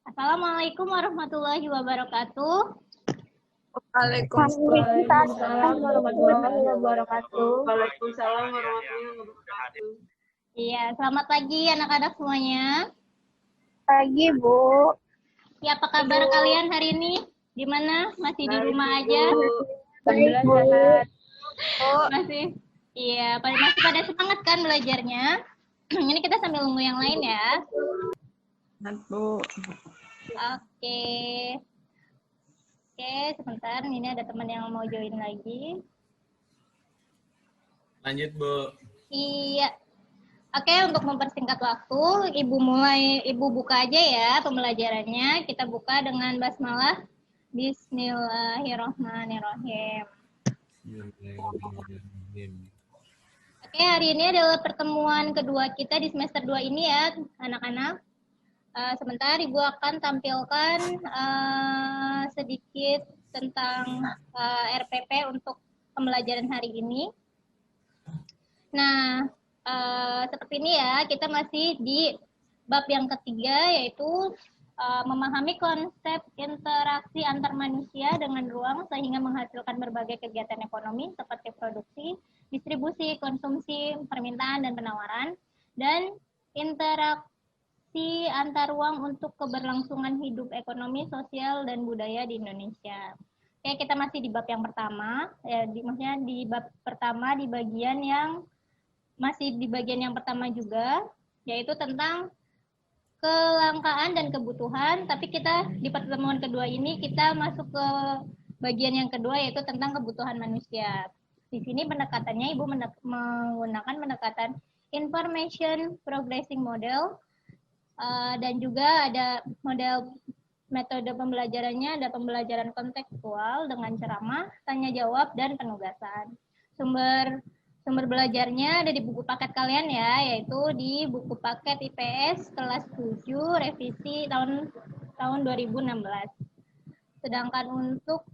Assalamualaikum warahmatullahi wabarakatuh. Waalaikumsalam warahmatullahi wabarakatuh. Waalaikumsalam warahmatullahi wabarakatuh. Iya, selamat pagi anak-anak semuanya. Pagi, Bu. Ya, apa kabar kalian hari ini? Gimana? Masih di rumah aja? Baik, Bu. Masih? Iya, masih pada semangat kan belajarnya? Ini kita sambil nunggu yang lain ya. Bu. Oke. Oke, sebentar. Ini ada teman yang mau join lagi. Lanjut, Bu. Iya. Oke, untuk mempersingkat waktu, Ibu buka aja ya pembelajarannya. Kita buka dengan basmalah. Bismillahirrahmanirrahim. Oke, hari ini adalah pertemuan kedua kita di semester 2 ini ya, anak-anak. Sebentar, Ibu akan tampilkan sedikit tentang RPP untuk pembelajaran hari ini. Nah, seperti ini ya, kita masih di bab yang ketiga, yaitu memahami konsep interaksi antar manusia dengan ruang sehingga menghasilkan berbagai kegiatan ekonomi seperti produksi, distribusi, konsumsi, permintaan, dan penawaran, dan interaksi antar ruang untuk keberlangsungan hidup ekonomi, sosial, dan budaya di Indonesia. Oke, kita masih di bab yang pertama, maksudnya di bab pertama di bagian yang masih di bagian yang pertama juga, yaitu tentang kelangkaan dan kebutuhan, tapi kita di pertemuan kedua ini kita masuk ke bagian yang kedua, yaitu tentang kebutuhan manusia. Di sini pendekatannya Ibu menggunakan pendekatan information progressing model, dan juga ada model metode pembelajarannya, ada pembelajaran kontekstual dengan ceramah, tanya jawab, dan penugasan. Sumber belajarnya ada di buku paket kalian ya, yaitu di buku paket IPS kelas 7 revisi tahun 2016. Sedangkan untuk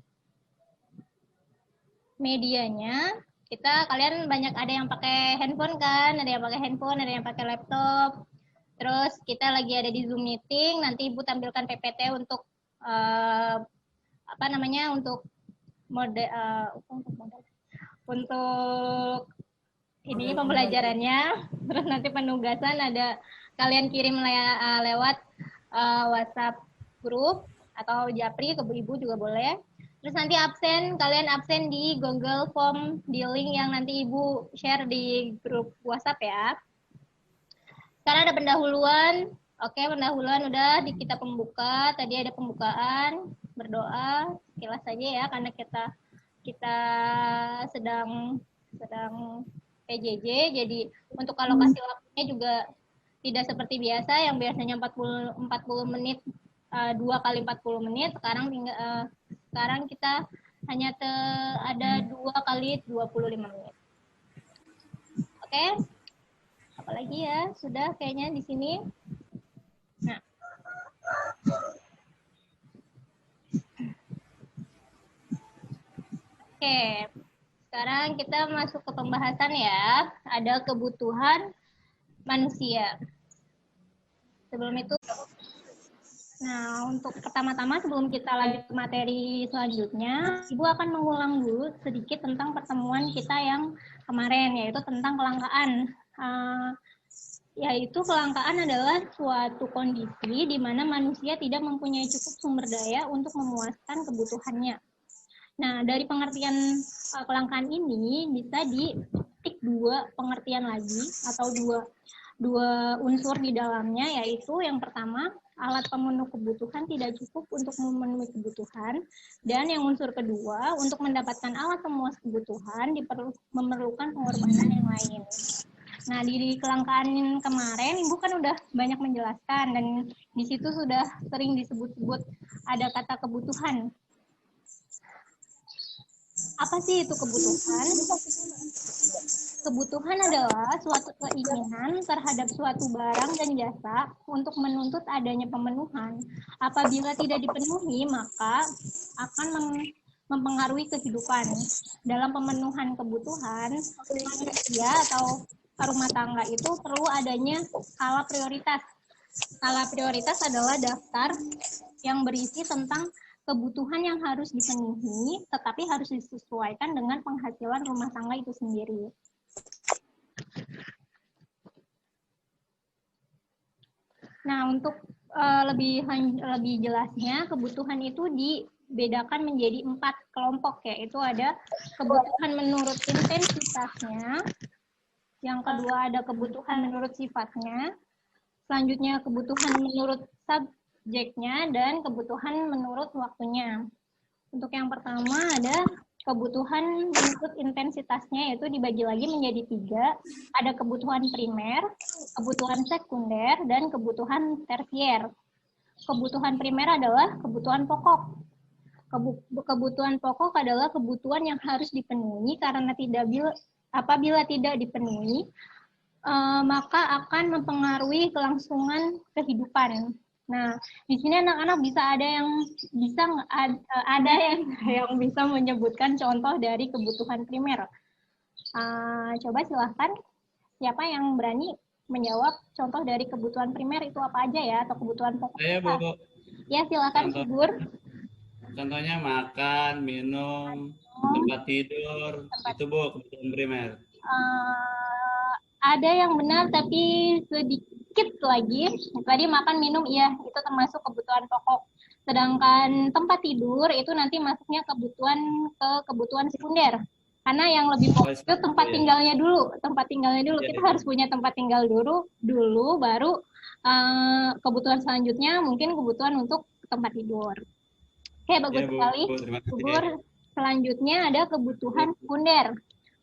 medianya, kalian banyak ada yang pakai handphone kan, ada yang pakai handphone, ada yang pakai laptop. Terus kita lagi ada di Zoom meeting, nanti Ibu tampilkan PPT untuk untuk ini pembelajarannya. Terus nanti penugasan ada kalian kirim lewat WhatsApp grup atau Japri ke Ibu juga boleh. Terus nanti kalian absen di Google Form di link yang nanti Ibu share di grup WhatsApp ya. Sekarang ada pendahuluan. Oke, pendahuluan udah di kita pembuka. Tadi ada pembukaan, berdoa, sekilas saja ya, karena kita sedang PJJ, jadi untuk alokasi waktunya juga tidak seperti biasa, yang biasanya 40 menit, 2 kali 40 menit, sekarang kita hanya ada 2 kali 25 menit. Oke? Apalagi ya, sudah kayaknya di sini. Nah. Oke. Sekarang kita masuk ke pembahasan ya. Ada kebutuhan manusia. Sebelum itu, nah untuk pertama-tama sebelum kita lanjut ke materi selanjutnya, Ibu akan mengulang dulu sedikit tentang pertemuan kita yang kemarin, yaitu tentang kelangkaan. Yaitu kelangkaan adalah suatu kondisi di mana manusia tidak mempunyai cukup sumber daya untuk memuaskan kebutuhannya. Nah, dari pengertian kelangkaan ini bisa dipetik 2 pengertian lagi atau dua unsur di dalamnya, yaitu yang pertama, alat pemenuh kebutuhan tidak cukup untuk memenuhi kebutuhan, dan yang unsur kedua, untuk mendapatkan alat pemuas kebutuhan memerlukan pengorbanan yang lain. Nah, di kelangkaan kemarin Ibu kan udah banyak menjelaskan, dan di situ sudah sering disebut-sebut ada kata kebutuhan. Apa sih itu kebutuhan? Kebutuhan adalah suatu keinginan terhadap suatu barang dan jasa untuk menuntut adanya pemenuhan. Apabila tidak dipenuhi, maka akan mempengaruhi kehidupan. Dalam pemenuhan kebutuhan, manusia atau rumah tangga itu perlu adanya skala prioritas. Skala prioritas adalah daftar yang berisi tentang kebutuhan yang harus dipenuhi, tetapi harus disesuaikan dengan penghasilan rumah tangga itu sendiri. Nah, untuk lebih jelasnya, kebutuhan itu dibedakan menjadi 4 kelompok, yaitu ada kebutuhan menurut intensitasnya, yang kedua ada kebutuhan menurut sifatnya, selanjutnya kebutuhan menurut subjeknya, dan kebutuhan menurut waktunya. Untuk yang pertama ada kebutuhan menurut intensitasnya, yaitu dibagi lagi menjadi 3. Ada kebutuhan primer, kebutuhan sekunder, dan kebutuhan tersier. Kebutuhan primer adalah kebutuhan pokok. Kebutuhan pokok adalah kebutuhan yang harus dipenuhi karena apabila tidak dipenuhi, maka akan mempengaruhi kelangsungan kehidupan. Nah, di sini anak-anak ada yang bisa menyebutkan contoh dari kebutuhan primer. Coba silahkan, siapa yang berani menjawab contoh dari kebutuhan primer itu apa aja ya, atau kebutuhan pokok? Saya, Bu. Ya, silahkan, Subur. Contohnya makan, minum, tempat tidur, itu Bu, kebutuhan primer. Ada yang benar, tapi sedikit lagi. Tadi makan, minum, iya, itu termasuk kebutuhan pokok. Sedangkan tempat tidur itu nanti masuknya kebutuhan sekunder. Karena yang lebih pokok itu tempat tinggalnya dulu. Tempat tinggalnya dulu. Kita harus punya tempat tinggal dulu baru kebutuhan selanjutnya mungkin kebutuhan untuk tempat tidur. Oke, bagus sekali. Subur. Selanjutnya ada kebutuhan sekunder.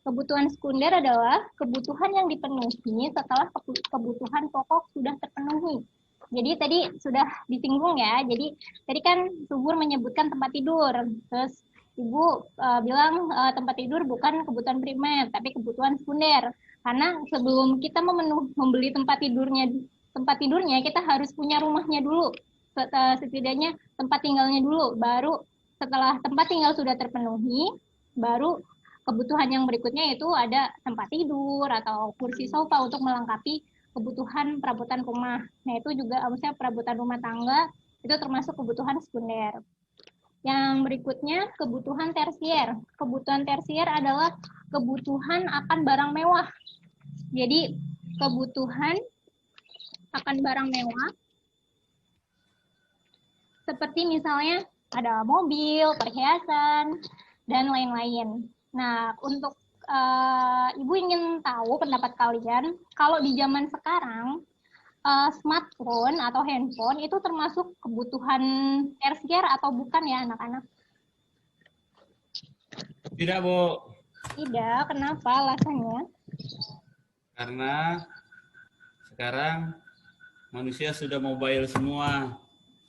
Kebutuhan sekunder adalah kebutuhan yang dipenuhi setelah kebutuhan pokok sudah terpenuhi. Jadi tadi sudah disinggung ya. Jadi tadi kan Subur menyebutkan tempat tidur. Terus Ibu bilang tempat tidur bukan kebutuhan primer, tapi kebutuhan sekunder. Karena sebelum kita membeli tempat tidurnya kita harus punya rumahnya dulu. Setidaknya tempat tinggalnya dulu. Baru setelah tempat tinggal sudah terpenuhi, baru kebutuhan yang berikutnya itu ada tempat tidur atau kursi sofa untuk melengkapi kebutuhan perabotan rumah. Nah, itu juga maksudnya perabotan rumah tangga itu termasuk kebutuhan sekunder. Yang berikutnya kebutuhan tersier. Kebutuhan tersier adalah kebutuhan akan barang mewah. Jadi kebutuhan akan barang mewah seperti misalnya ada mobil, perhiasan, dan lain-lain. Nah, untuk Ibu ingin tahu pendapat kalian, kalau di zaman sekarang, smartphone atau handphone itu termasuk kebutuhan tersier atau bukan ya anak-anak? Tidak, Bu. Tidak, kenapa alasannya? Karena sekarang manusia sudah mobile semua.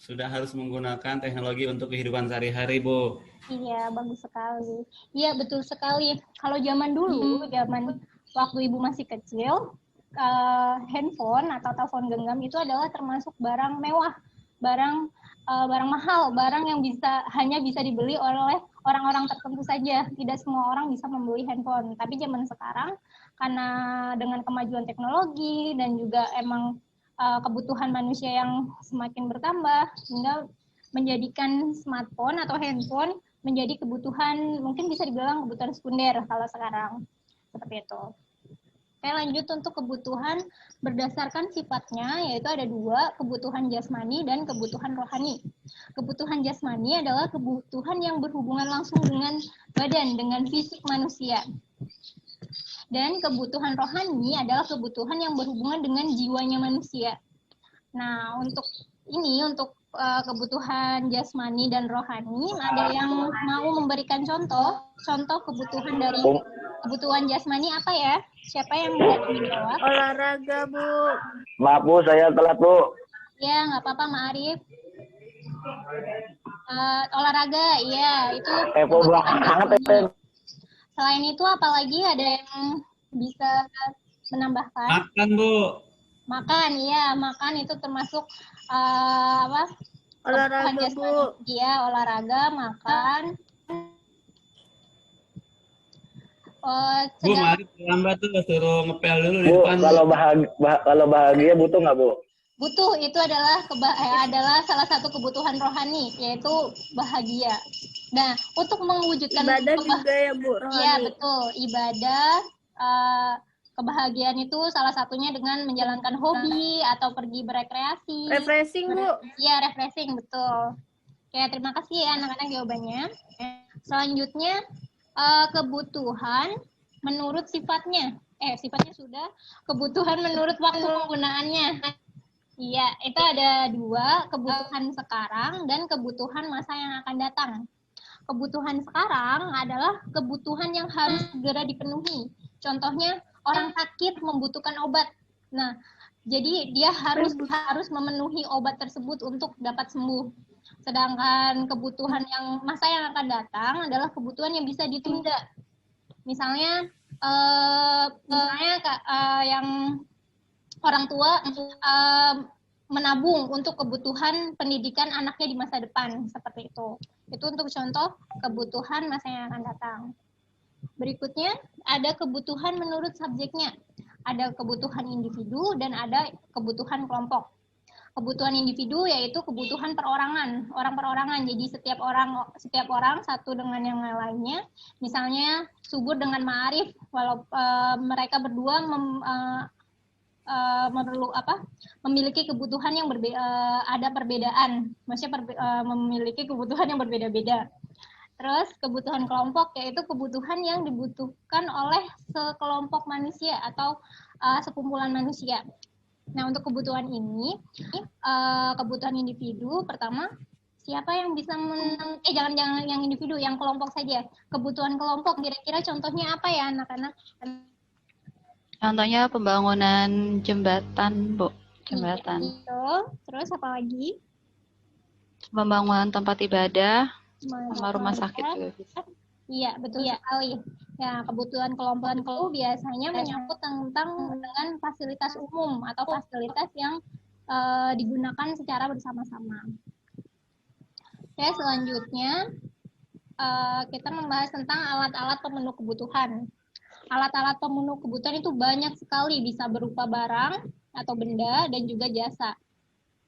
Sudah harus menggunakan teknologi untuk kehidupan sehari-hari, Bu. Iya, bagus sekali. Iya, betul sekali. Kalau zaman dulu, zaman waktu Ibu masih kecil, handphone atau telepon genggam itu adalah termasuk barang mewah, barang mahal, barang yang hanya bisa dibeli oleh orang-orang tertentu saja. Tidak semua orang bisa membeli handphone. Tapi zaman sekarang, karena dengan kemajuan teknologi dan juga emang kebutuhan manusia yang semakin bertambah, sehingga menjadikan smartphone atau handphone menjadi kebutuhan, mungkin bisa dibilang kebutuhan sekunder kalau sekarang. Seperti itu. Oke, lanjut untuk kebutuhan berdasarkan sifatnya, yaitu ada 2, kebutuhan jasmani dan kebutuhan rohani. Kebutuhan jasmani adalah kebutuhan yang berhubungan langsung dengan badan, dengan fisik manusia. Dan kebutuhan rohani adalah kebutuhan yang berhubungan dengan jiwanya manusia. Nah, untuk kebutuhan jasmani dan rohani, ada yang mau memberikan contoh kebutuhan dari kebutuhan jasmani apa ya? Siapa yang mau menjawab? Olahraga, Bu. Maaf Bu, saya telat Bu. Ya, nggak apa-apa, Ma Arif. Olahraga, iya, itu Evo kebutuhan banget. jasmani. Selain itu, apalagi ada yang bisa menambahkan? Makan, Bu. Makan, iya, makan itu termasuk Olahraga, Bu. Iya, olahraga, makan. Bu, mari terlambat tuh, suruh ngepel dulu di Bu, depan. kalau bahagia butuh nggak Bu? Butuh itu adalah salah satu kebutuhan rohani, yaitu bahagia. Nah, untuk mewujudkan Ibadah juga ya Bu rohani. Iya, betul. Ibadah, kebahagiaan itu salah satunya dengan menjalankan hobi atau pergi berekreasi. Refreshing Bu. Iya, refreshing, betul. Oke, terima kasih ya anak-anak jawabannya. Selanjutnya, kebutuhan menurut sifatnya. Sifatnya sudah. Kebutuhan menurut waktu penggunaannya. Iya, itu ada 2, kebutuhan sekarang dan kebutuhan masa yang akan datang. Kebutuhan sekarang adalah kebutuhan yang harus segera dipenuhi. Contohnya, orang sakit membutuhkan obat. Nah, jadi dia harus memenuhi obat tersebut untuk dapat sembuh. Sedangkan kebutuhan yang masa yang akan datang adalah kebutuhan yang bisa ditunda. Misalnya yang orang tua menabung untuk kebutuhan pendidikan anaknya di masa depan, seperti itu. Itu untuk contoh kebutuhan masa yang akan datang. Berikutnya ada kebutuhan menurut subjeknya. Ada kebutuhan individu dan ada kebutuhan kelompok. Kebutuhan individu yaitu kebutuhan perorangan, orang perorangan. Jadi setiap orang satu dengan yang lainnya. Misalnya subur dengan ma'arif, walau mereka berdua memiliki kebutuhan yang ada perbedaan. Maksudnya memiliki kebutuhan yang berbeda-beda. Terus kebutuhan kelompok yaitu kebutuhan yang dibutuhkan oleh sekelompok manusia atau sekumpulan manusia. Nah, untuk kebutuhan ini, kebutuhan individu pertama, siapa yang bisa jangan yang individu, yang kelompok saja. Kebutuhan kelompok kira-kira contohnya apa ya anak-anak? Contohnya pembangunan jembatan, Bu. Jembatan. Itu. Terus apa lagi? Pembangunan tempat ibadah, sama rumah sakit juga bisa. Iya, betul sekali. Ya, kebutuhan kelompok itu biasanya menyangkut tentang dengan fasilitas umum atau fasilitas yang digunakan secara bersama-sama. Oke, selanjutnya kita membahas tentang alat-alat pemenuh kebutuhan. Alat-alat pemenuh kebutuhan itu banyak sekali, bisa berupa barang atau benda dan juga jasa.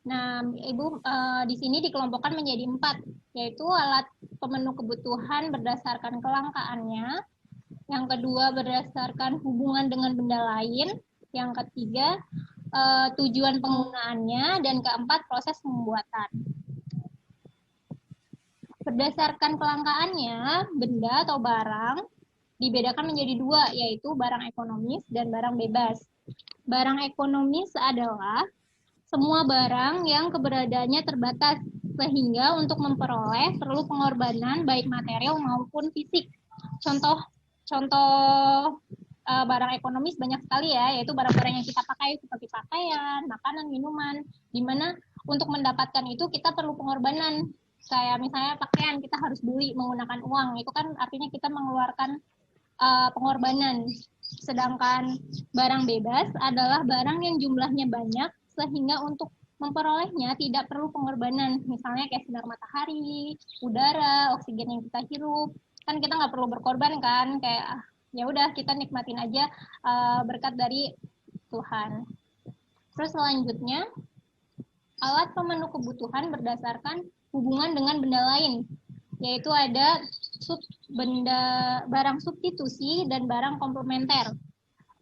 Nah, Ibu di sini dikelompokkan menjadi 4, yaitu alat pemenuh kebutuhan berdasarkan kelangkaannya, yang kedua berdasarkan hubungan dengan benda lain, yang ketiga tujuan penggunaannya, dan keempat proses pembuatan. Berdasarkan kelangkaannya, benda atau barang dibedakan menjadi 2, yaitu barang ekonomis dan barang bebas. Barang ekonomis adalah semua barang yang keberadaannya terbatas, sehingga untuk memperoleh perlu pengorbanan baik material maupun fisik. Contoh barang ekonomis banyak sekali ya, yaitu barang-barang yang kita pakai seperti pakaian, makanan, minuman, di mana untuk mendapatkan itu kita perlu pengorbanan. Kayak misalnya pakaian kita harus beli menggunakan uang, itu kan artinya kita mengeluarkan pengorbanan. Sedangkan barang bebas adalah barang yang jumlahnya banyak, sehingga untuk memperolehnya tidak perlu pengorbanan. Misalnya kayak sinar matahari, udara, oksigen yang kita hirup, kan kita nggak perlu berkorban kan, kayak ya udah kita nikmatin aja berkat dari Tuhan. Terus selanjutnya, alat pemenuh kebutuhan berdasarkan hubungan dengan benda lain, yaitu ada barang substitusi dan barang komplementer.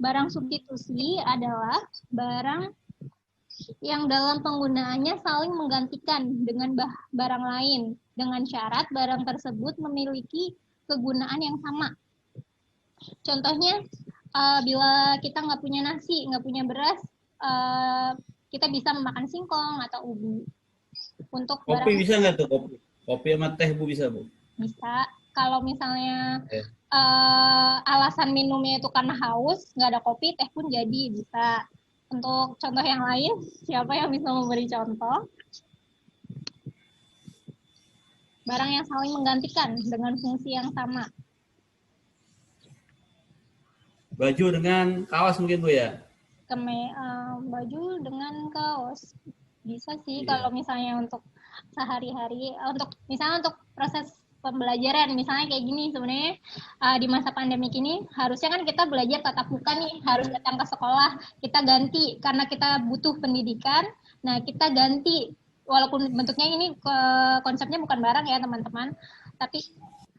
Barang substitusi adalah barang yang dalam penggunaannya saling menggantikan dengan barang lain, dengan syarat barang tersebut memiliki kegunaan yang sama. Contohnya, bila kita nggak punya nasi, nggak punya beras, kita bisa memakan singkong atau ubi. Untuk kopi bisa nggak tuh kopi? Kopi sama teh Bu bisa Bu? Bisa. Kalau misalnya alasan minumnya itu karena haus, nggak ada kopi, teh pun jadi bisa. Untuk contoh yang lain, siapa yang bisa memberi contoh? Barang yang saling menggantikan dengan fungsi yang sama. Baju dengan kaos mungkin Bu ya? Baju dengan kaos. Bisa sih, Iya. kalau misalnya untuk sehari-hari, misalnya untuk proses pembelajaran, misalnya kayak gini sebenarnya di masa pandemi ini harusnya kan kita belajar tatap muka nih, harus datang ke sekolah, kita ganti karena kita butuh pendidikan, Nah, kita ganti, walaupun bentuknya ini konsepnya bukan barang ya teman-teman, tapi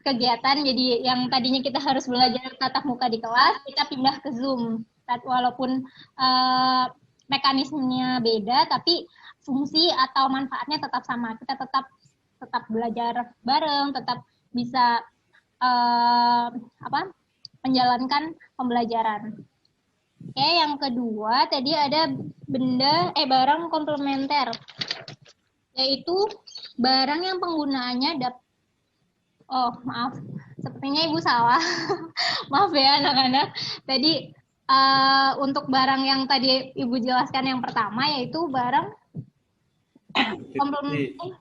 kegiatan. Jadi yang tadinya kita harus belajar tatap muka di kelas, kita pindah ke Zoom. Walaupun mekanismenya beda, tapi fungsi atau manfaatnya tetap sama. Kita tetap belajar bareng, tetap bisa menjalankan pembelajaran. Oke, yang kedua tadi ada barang komplementer, yaitu barang yang penggunaannya sepertinya Ibu salah. Maaf ya anak-anak. Tadi untuk barang yang tadi Ibu jelaskan yang pertama, yaitu barang komplementer.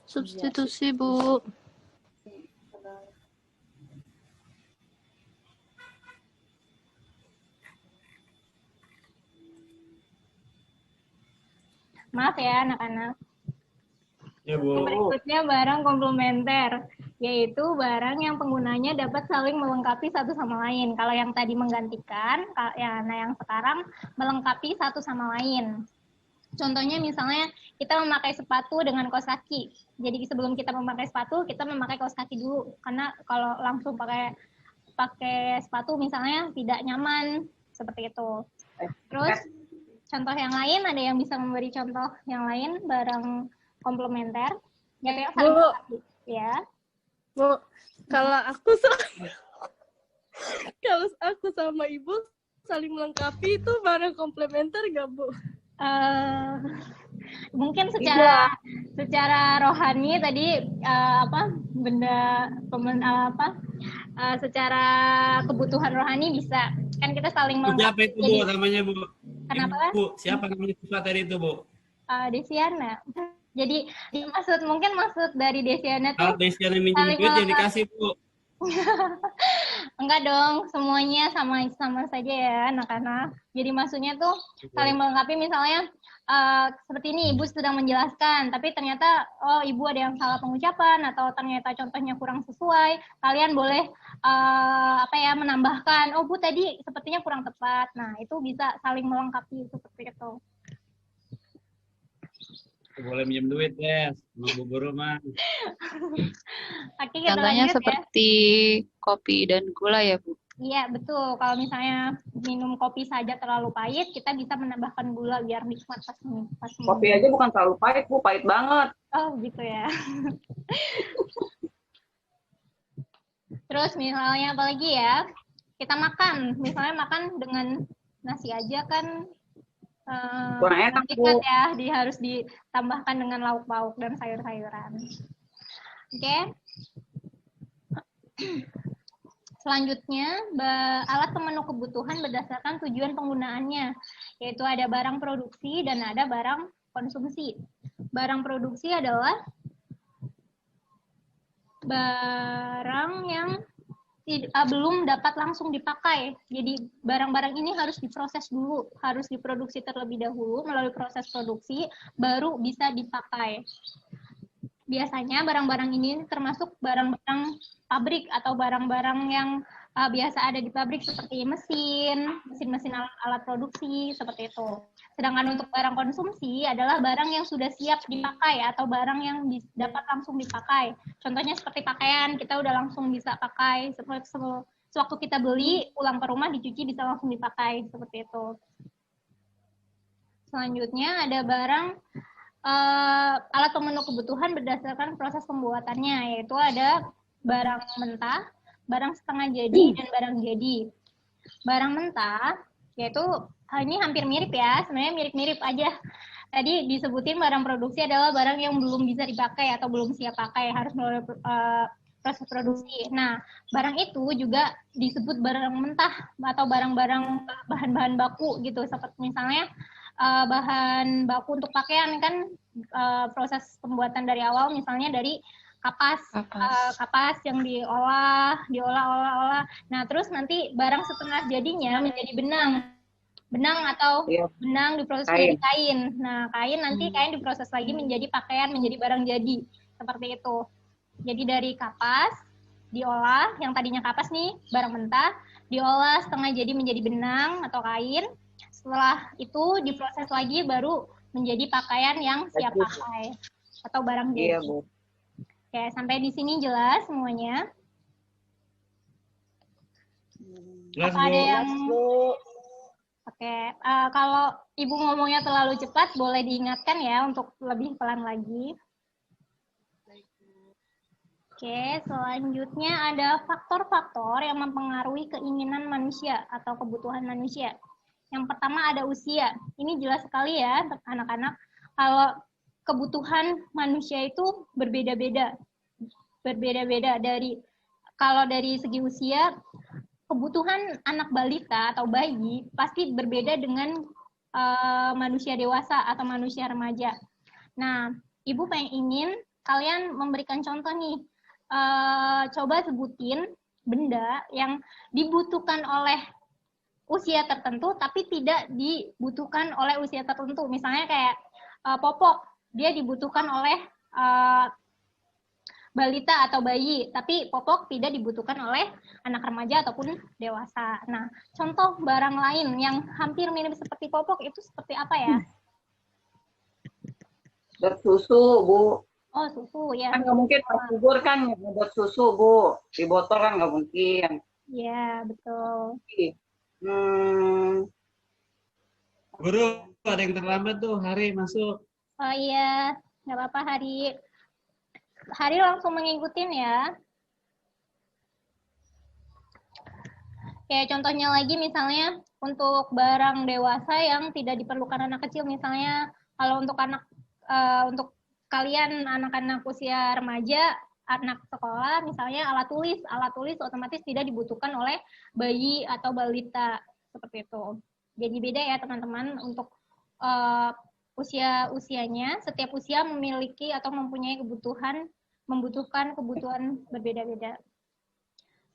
Substitusi, Bu. Maaf ya anak-anak. Ya, Bu. Berikutnya barang komplementer, yaitu barang yang penggunanya dapat saling melengkapi satu sama lain. Kalau yang tadi menggantikan, yang sekarang melengkapi satu sama lain. Contohnya misalnya kita memakai sepatu dengan kaos kaki. Jadi sebelum kita memakai sepatu, kita memakai kaos kaki dulu. Karena kalau langsung pakai sepatu misalnya tidak nyaman, seperti itu. Terus contoh yang lain, ada yang bisa memberi contoh yang lain barang komplementer? Ya, Bu. Ya. Bu, kalau aku sama Ibu saling melengkapi, itu barang komplementer nggak, Bu? Mungkin secara rohani tadi secara kebutuhan rohani bisa, kan kita saling Siapa melengkapi. itu, Bu, namanya, Bu? Kenapa? Bu, siapa namanya siswa tadi itu, Bu? Desiana. Jadi maksud dari Desiana tuh Desiana minjem duit yang dikasih, Bu. Enggak dong, semuanya sama saja ya anak-anak. Jadi maksudnya tuh saling melengkapi. Misalnya seperti ini, Ibu sedang menjelaskan, tapi ternyata Ibu ada yang salah pengucapan atau ternyata contohnya kurang sesuai. Kalian boleh menambahkan, Bu tadi sepertinya kurang tepat. Nah, itu bisa saling melengkapi seperti itu. Boleh minjem duit, Des. Sama Bu Guru mah. Oke, kita Contohnya lanjut, seperti kopi dan gula ya, Bu. Iya, betul. Kalau misalnya minum kopi saja terlalu pahit, kita bisa menambahkan gula biar nikmat pas minum. Kopi aja bukan terlalu pahit, Bu. Pahit banget. Oh, gitu ya. Terus misalnya apalagi ya? Kita makan. Misalnya makan dengan nasi aja kan Kurang enak, Bu. ya, harus ditambahkan dengan lauk pauk dan sayur-sayuran. Oke. Selanjutnya, alat pemenuh kebutuhan berdasarkan tujuan penggunaannya, yaitu ada barang produksi dan ada barang konsumsi. Barang produksi adalah barang yang belum dapat langsung dipakai. Jadi barang-barang ini harus diproses dulu, harus diproduksi terlebih dahulu melalui proses produksi, baru bisa dipakai. Biasanya barang-barang ini termasuk barang-barang pabrik atau barang-barang yang biasa ada di pabrik seperti mesin alat produksi, seperti itu. Sedangkan untuk barang konsumsi adalah barang yang sudah siap dipakai atau barang yang dapat langsung dipakai. Contohnya seperti pakaian, kita udah langsung bisa pakai. Sewaktu kita beli, pulang ke rumah dicuci bisa langsung dipakai, seperti itu. Selanjutnya ada barang alat pemenuh kebutuhan berdasarkan proses pembuatannya, yaitu ada barang mentah, barang setengah jadi, dan barang jadi. Barang mentah, yaitu ini hampir mirip ya, sebenarnya mirip-mirip aja. Tadi disebutin barang produksi adalah barang yang belum bisa dipakai atau belum siap pakai, harus melalui proses produksi. Nah, barang itu juga disebut barang mentah atau barang-barang bahan-bahan baku gitu, seperti misalnya bahan baku untuk pakaian kan proses pembuatan dari awal misalnya dari kapas yang diolah. Nah, terus nanti barang setengah jadinya menjadi benang atau benang diproses menjadi kain. Nah, kain diproses lagi menjadi pakaian, menjadi barang jadi. Seperti itu. Jadi dari kapas diolah, yang tadinya kapas nih, barang mentah, diolah setengah jadi menjadi benang atau kain. Setelah itu diproses lagi baru menjadi pakaian yang siap pakai atau barang Iya, jadi. Bu. Oke, sampai di sini jelas semuanya. Jelas, Apa ada Bu. yang Oke, kalau Ibu ngomongnya terlalu cepat, boleh diingatkan ya untuk lebih pelan lagi. Oke, selanjutnya ada faktor-faktor yang mempengaruhi keinginan manusia atau kebutuhan manusia. Yang pertama ada usia. Ini jelas sekali ya, anak-anak. Kalau kebutuhan manusia itu berbeda-beda. Berbeda-beda kalau dari segi usia, kebutuhan anak balita atau bayi pasti berbeda dengan manusia dewasa atau manusia remaja. Nah, Ibu ingin kalian memberikan contoh nih. Coba sebutin benda yang dibutuhkan oleh usia tertentu tapi tidak dibutuhkan oleh usia tertentu. Misalnya kayak popok, dia dibutuhkan oleh balita atau bayi, tapi popok tidak dibutuhkan oleh anak remaja ataupun dewasa. Nah, contoh barang lain yang hampir mirip seperti popok itu seperti apa ya? Susu, Bu. Oh, susu ya. Kan nggak mungkin subur kan buat susu, Bu. Di botol kan nggak mungkin. Iya, betul. Guru, ada yang terlambat tuh, Hari masuk. Oh iya, nggak apa-apa Hari. Hari langsung mengikutin ya. Kayak contohnya lagi misalnya untuk barang dewasa yang tidak diperlukan anak kecil, misalnya kalau untuk untuk kalian anak-anak usia remaja, anak sekolah, misalnya alat tulis otomatis tidak dibutuhkan oleh bayi atau balita seperti itu. Jadi beda ya teman-teman untuk usianya, setiap usia memiliki atau mempunyai membutuhkan kebutuhan berbeda-beda.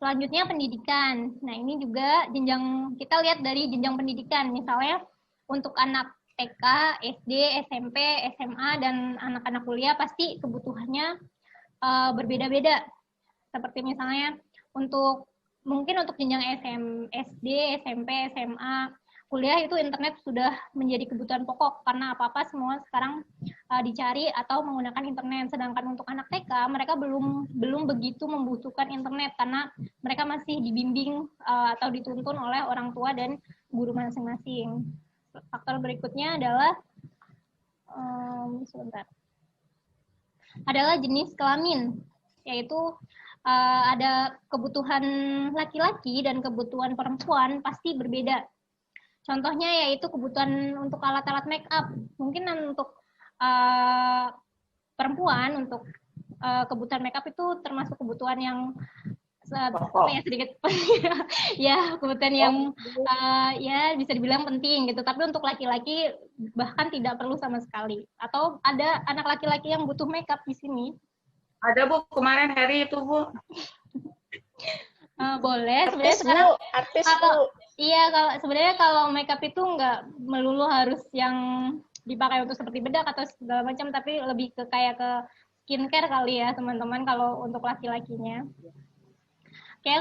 Selanjutnya pendidikan. Nah, ini juga kita lihat dari jenjang pendidikan. Misalnya untuk anak TK, SD, SMP, SMA, dan anak-anak kuliah pasti kebutuhannya berbeda-beda. Seperti misalnya mungkin untuk jenjang SD, SMP, SMA, kuliah itu internet sudah menjadi kebutuhan pokok karena apa-apa semua sekarang dicari atau menggunakan internet. Sedangkan untuk anak TK mereka belum begitu membutuhkan internet karena mereka masih dibimbing atau dituntun oleh orang tua dan guru masing-masing. Faktor berikutnya adalah adalah jenis kelamin, yaitu ada kebutuhan laki-laki dan kebutuhan perempuan pasti berbeda. Contohnya yaitu kebutuhan untuk alat-alat make up. Mungkin untuk perempuan untuk kebutuhan make up itu termasuk kebutuhan yang sedikit ya kebutuhan yang ya bisa dibilang penting gitu. Tapi untuk laki-laki bahkan tidak perlu sama sekali. Atau ada anak laki-laki yang butuh make up di sini? Ada, Bu, kemarin Hari itu, Bu. Boleh. Sebenarnya artis, Bu. Iya, sebenarnya kalau make up itu nggak melulu harus yang dipakai untuk seperti bedak atau segala macam, tapi lebih ke kayak ke skincare kali ya teman-teman kalau untuk laki-lakinya. Oke,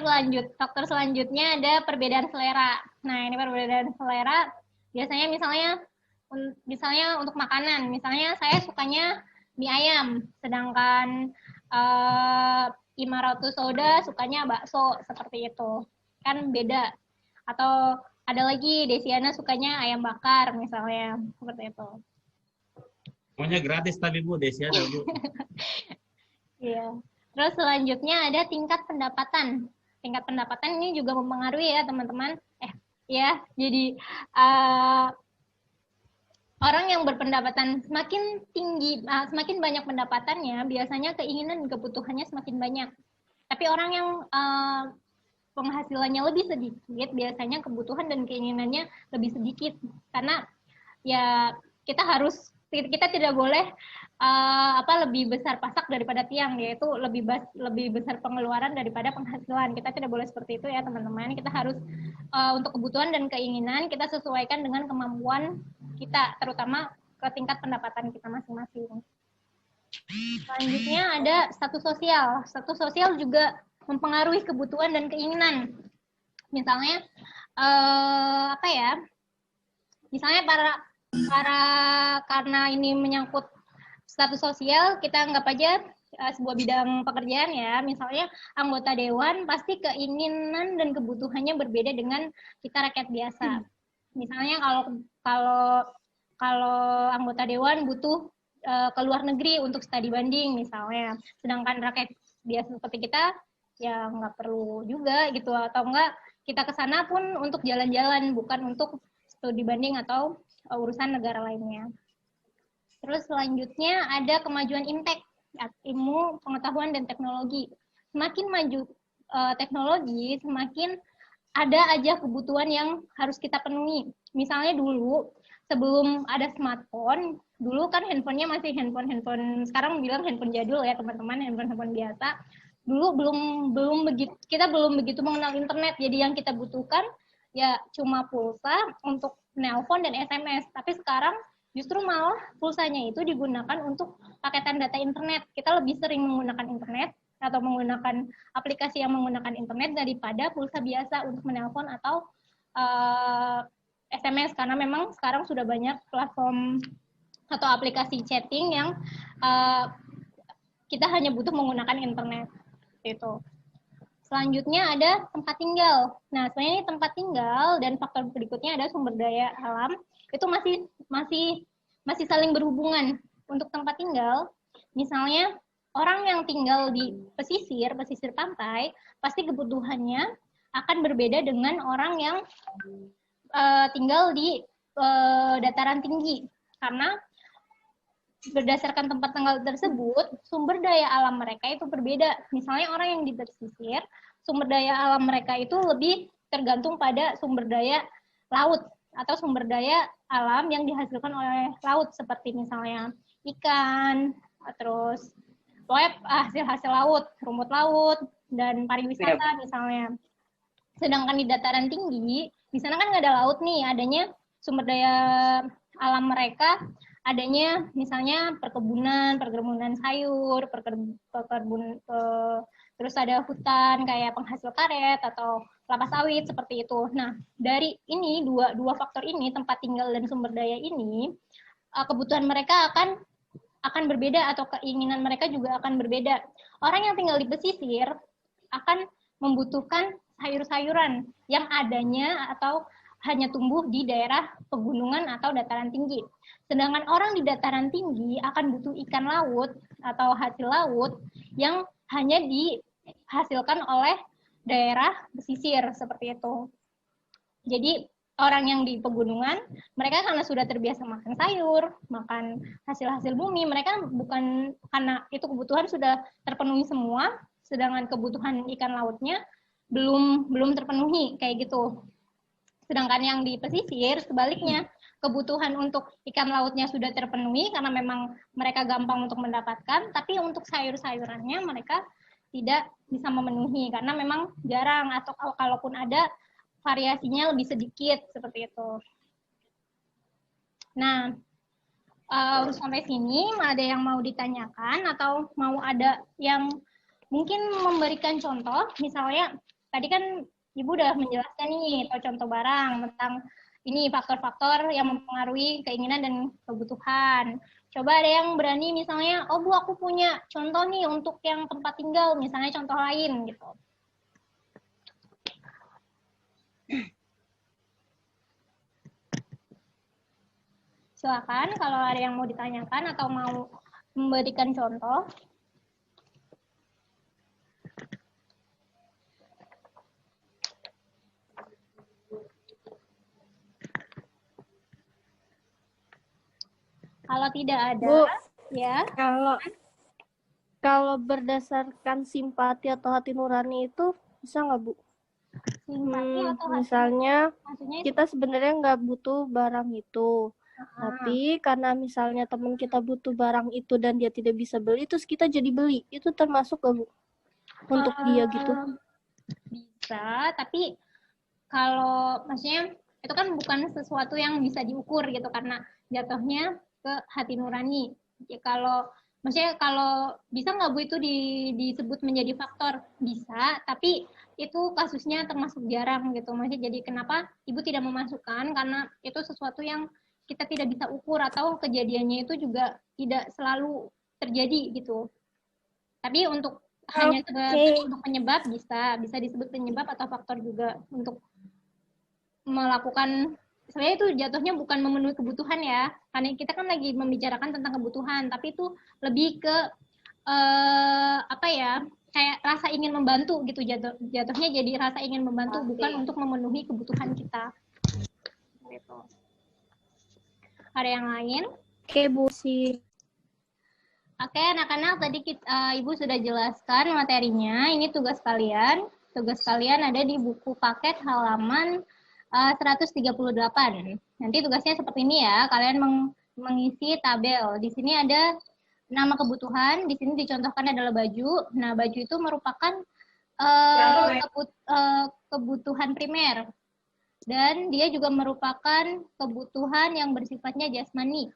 faktor selanjutnya ada perbedaan selera. Nah, ini perbedaan selera biasanya misalnya untuk makanan, misalnya saya sukanya mie ayam, sedangkan Imaratu Soda sukanya bakso, seperti itu. Kan beda. Atau ada lagi Desiana sukanya ayam bakar misalnya, seperti itu. Pokoknya gratis tapi Bu, Desiana, Bu. Iya. Terus selanjutnya ada tingkat pendapatan. Tingkat pendapatan ini juga mempengaruhi ya teman-teman. Jadi orang yang berpendapatan semakin tinggi, semakin banyak pendapatannya, biasanya keinginan dan kebutuhannya semakin banyak. Tapi orang yang penghasilannya lebih sedikit, biasanya kebutuhan dan keinginannya lebih sedikit. Karena ya kita tidak boleh lebih besar pasak daripada tiang, yaitu lebih besar pengeluaran daripada penghasilan. Kita tidak boleh seperti itu ya teman-teman. Kita harus untuk kebutuhan dan keinginan kita sesuaikan dengan kemampuan kita, terutama ke tingkat pendapatan kita masing-masing. Selanjutnya ada status sosial. Status sosial juga mempengaruhi kebutuhan dan keinginan. Misalnya Misalnya karena ini menyangkut status sosial, kita anggap aja sebuah bidang pekerjaan ya. Misalnya anggota dewan pasti keinginan dan kebutuhannya berbeda dengan kita rakyat biasa. Misalnya kalau anggota dewan butuh ke luar negeri untuk studi banding misalnya, sedangkan rakyat biasa seperti kita ya nggak perlu juga gitu, atau enggak kita ke sana pun untuk jalan-jalan, bukan untuk studi banding atau urusan negara lainnya. Terus selanjutnya ada kemajuan IMTEK, ilmu pengetahuan dan teknologi. Semakin maju teknologi, semakin ada aja kebutuhan yang harus kita penuhi. Misalnya dulu sebelum ada smartphone, dulu kan handphonenya masih handphone sekarang bilang handphone jadul ya teman-teman, handphone biasa. Dulu kita belum begitu mengenal internet, jadi yang kita butuhkan ya cuma pulsa untuk nelpon dan SMS. Tapi sekarang justru malah pulsanya itu digunakan untuk paketan data internet. Kita lebih sering menggunakan internet atau menggunakan aplikasi yang menggunakan internet daripada pulsa biasa untuk menelpon atau SMS, karena memang sekarang sudah banyak platform atau aplikasi chatting yang kita hanya butuh menggunakan internet. Itu. Selanjutnya ada tempat tinggal. Nah, sebenarnya ini tempat tinggal dan faktor berikutnya ada sumber daya alam. Itu masih saling berhubungan. Untuk tempat tinggal, misalnya orang yang tinggal di pesisir pantai, pasti kebutuhannya akan berbeda dengan orang yang tinggal di dataran tinggi. Karena berdasarkan tempat tinggal tersebut, sumber daya alam mereka itu berbeda. Misalnya orang yang di pesisir, sumber daya alam mereka itu lebih tergantung pada sumber daya laut atau sumber daya alam yang dihasilkan oleh laut, seperti misalnya ikan, terus hasil-hasil laut, rumput laut, dan pariwisata misalnya. Sedangkan di dataran tinggi, di sana kan nggak ada laut nih, adanya sumber daya alam mereka, adanya misalnya perkebunan sayur, terus ada hutan kayak penghasil karet atau kelapa sawit seperti itu. Nah, dari ini dua faktor ini, tempat tinggal dan sumber daya ini, kebutuhan mereka akan berbeda atau keinginan mereka juga akan berbeda. Orang yang tinggal di pesisir akan membutuhkan sayur-sayuran yang adanya atau hanya tumbuh di daerah pegunungan atau dataran tinggi. Sedangkan orang di dataran tinggi akan butuh ikan laut atau hasil laut yang hanya dihasilkan oleh daerah pesisir seperti itu. Jadi orang yang di pegunungan, mereka karena sudah terbiasa makan sayur, makan hasil-hasil bumi, mereka bukan karena itu kebutuhan sudah terpenuhi semua, sedangkan kebutuhan ikan lautnya belum terpenuhi kayak gitu. Sedangkan yang di pesisir sebaliknya, kebutuhan untuk ikan lautnya sudah terpenuhi karena memang mereka gampang untuk mendapatkan, tapi untuk sayur-sayurannya mereka tidak bisa memenuhi karena memang jarang, atau kalaupun ada variasinya lebih sedikit seperti itu. Nah, sampai sini ada yang mau ditanyakan atau mau ada yang mungkin memberikan contoh, misalnya tadi kan Ibu udah menjelaskan nih contoh barang tentang ini faktor-faktor yang mempengaruhi keinginan dan kebutuhan. Coba ada yang berani misalnya, oh Bu aku punya contoh nih untuk yang tempat tinggal, misalnya contoh lain gitu. Silakan kalau ada yang mau ditanyakan atau mau memberikan contoh. Kalau tidak ada, Bu, ya. Kalau berdasarkan simpati atau hati nurani itu bisa nggak Bu? Simpati atau hati Misalnya maksudnya kita sebenarnya nggak butuh barang itu, tapi karena misalnya teman kita butuh barang itu dan dia tidak bisa beli, terus kita jadi beli, itu termasuk nggak Bu? Untuk dia gitu? Bisa, tapi kalau maksudnya itu kan bukan sesuatu yang bisa diukur gitu karena jatuhnya ke hati nurani. Ya, kalau Maksudnya kalau bisa nggak Bu itu disebut menjadi faktor? Bisa, tapi itu kasusnya termasuk jarang gitu. Maksudnya jadi kenapa Ibu tidak memasukkan? Karena itu sesuatu yang kita tidak bisa ukur atau kejadiannya itu juga tidak selalu terjadi gitu. Tapi untuk hanya untuk penyebab bisa disebut penyebab atau faktor juga untuk melakukan. Sebenarnya itu jatuhnya bukan memenuhi kebutuhan ya, karena kita kan lagi membicarakan tentang kebutuhan, tapi itu lebih ke apa ya, kayak rasa ingin membantu gitu, jatuhnya jadi rasa ingin membantu bukan untuk memenuhi kebutuhan kita. Gitu. Ada yang lain? Oke, Bu sih. Oke, anak-anak tadi Ibu sudah jelaskan materinya. Ini tugas kalian. Tugas kalian ada di buku paket halaman 138. Nanti tugasnya seperti ini ya, kalian mengisi tabel. Di sini ada nama kebutuhan, di sini dicontohkan adalah baju. Nah, baju itu merupakan kebutuhan primer. Dan dia juga merupakan kebutuhan yang bersifatnya jasmani.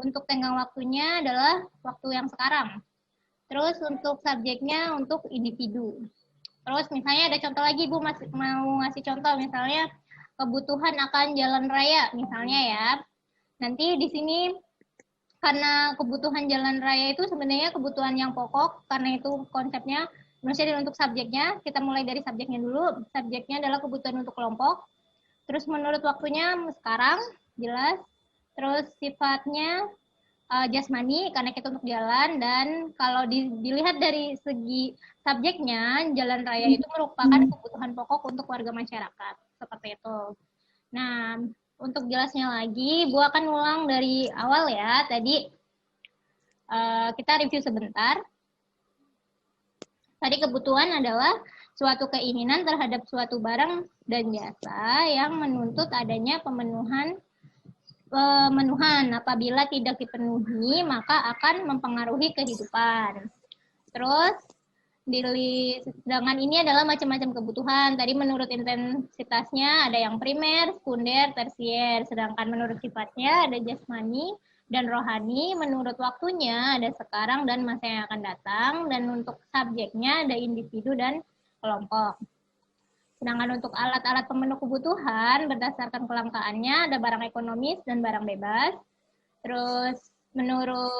Untuk tenggang waktunya adalah waktu yang sekarang. Terus untuk subjeknya untuk individu. Terus misalnya ada contoh lagi, Bu mau ngasih contoh misalnya kebutuhan akan jalan raya misalnya ya. Nanti di sini karena kebutuhan jalan raya itu sebenarnya kebutuhan yang pokok, karena itu konsepnya maksudnya untuk subjeknya, kita mulai dari subjeknya dulu. Subjeknya adalah kebutuhan untuk kelompok. Terus menurut waktunya sekarang jelas. Terus sifatnya jasmani karena kita untuk jalan, dan kalau dilihat dari segi subjeknya, jalan raya itu merupakan kebutuhan pokok untuk warga masyarakat. Seperti itu. Nah, untuk jelasnya lagi, Bu akan ulang dari awal ya. Tadi kita review sebentar. Tadi kebutuhan adalah suatu keinginan terhadap suatu barang dan jasa yang menuntut adanya pemenuhan. Apabila tidak dipenuhi, maka akan mempengaruhi kehidupan. Terus, sedangkan ini adalah macam-macam kebutuhan. Tadi menurut intensitasnya ada yang primer, sekunder, tersier. Sedangkan menurut sifatnya ada jasmani dan rohani. Menurut waktunya ada sekarang dan masa yang akan datang. Dan untuk subjeknya ada individu dan kelompok. Sedangkan untuk alat-alat pemenuh kebutuhan berdasarkan kelangkaannya ada barang ekonomis dan barang bebas. Terus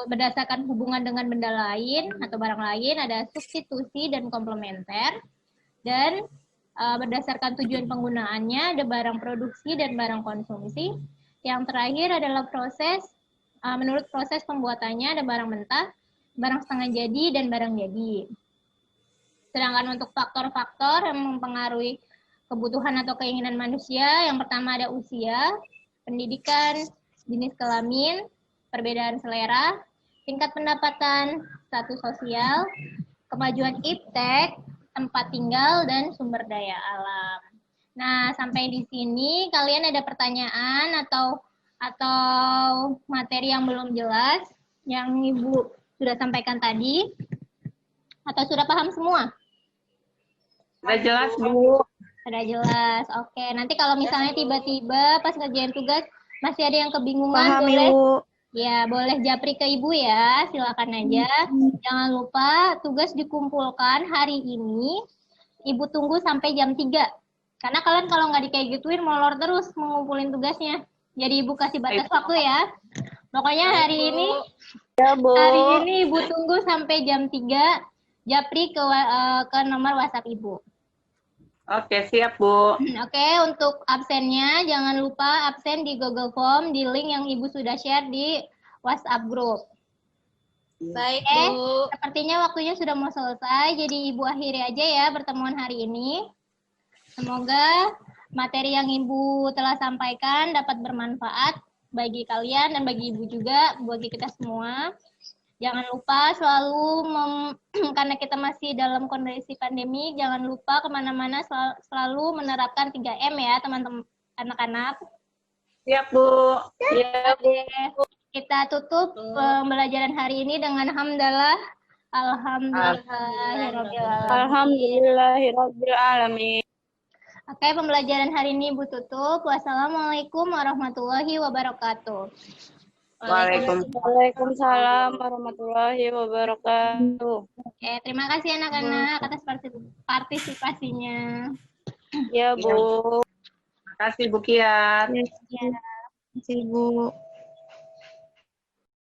berdasarkan hubungan dengan benda lain atau barang lain ada substitusi dan komplementer. Dan berdasarkan tujuan penggunaannya ada barang produksi dan barang konsumsi. Yang terakhir adalah menurut proses pembuatannya ada barang mentah, barang setengah jadi, dan barang jadi. Sedangkan untuk faktor-faktor yang mempengaruhi kebutuhan atau keinginan manusia, yang pertama ada usia, pendidikan, jenis kelamin, perbedaan selera, tingkat pendapatan, status sosial, kemajuan iptek, tempat tinggal, dan sumber daya alam. Nah, sampai di sini kalian ada pertanyaan atau materi yang belum jelas yang Ibu sudah sampaikan tadi? Atau sudah paham semua? Sudah jelas, Bu. Sudah jelas. Oke, nanti kalau misalnya tiba-tiba pas ngerjain tugas masih ada yang kebingungan, Paham, boleh Ibu. ya, boleh japri ke Ibu ya, silakan aja. Jangan lupa tugas dikumpulkan hari ini, Ibu tunggu sampai jam 3. Karena kalian kalau nggak kayak gituin molor terus mengumpulin tugasnya. Jadi Ibu kasih batas waktu ya. Pokoknya hari ini Ibu tunggu sampai jam 3, japri ke nomor WhatsApp Ibu. Oke, siap, Bu. Oke, untuk absennya jangan lupa absen di Google Form di link yang Ibu sudah share di WhatsApp group. Baik, Oke, Bu. sepertinya waktunya sudah mau selesai, jadi Ibu akhiri aja ya pertemuan hari ini. Semoga materi yang Ibu telah sampaikan dapat bermanfaat bagi kalian dan bagi Ibu juga, bagi kita semua. Jangan lupa selalu, karena kita masih dalam kondisi pandemi, jangan lupa kemana-mana selalu menerapkan 3M ya teman-teman anak-anak. Siap, Bu. Siap, Bu. Kita tutup pembelajaran hari ini dengan hamdalah. Alhamdulillahirabbil alamin. Oke, pembelajaran hari ini Ibu tutup. Wassalamualaikum warahmatullahi wabarakatuh. Waalaikumsalam warahmatullahi wabarakatuh. Oke, terima kasih anak-anak atas partisipasinya. Ya, Bu. Terima kasih Bu Kiat. Ya, terima kasih, Bu.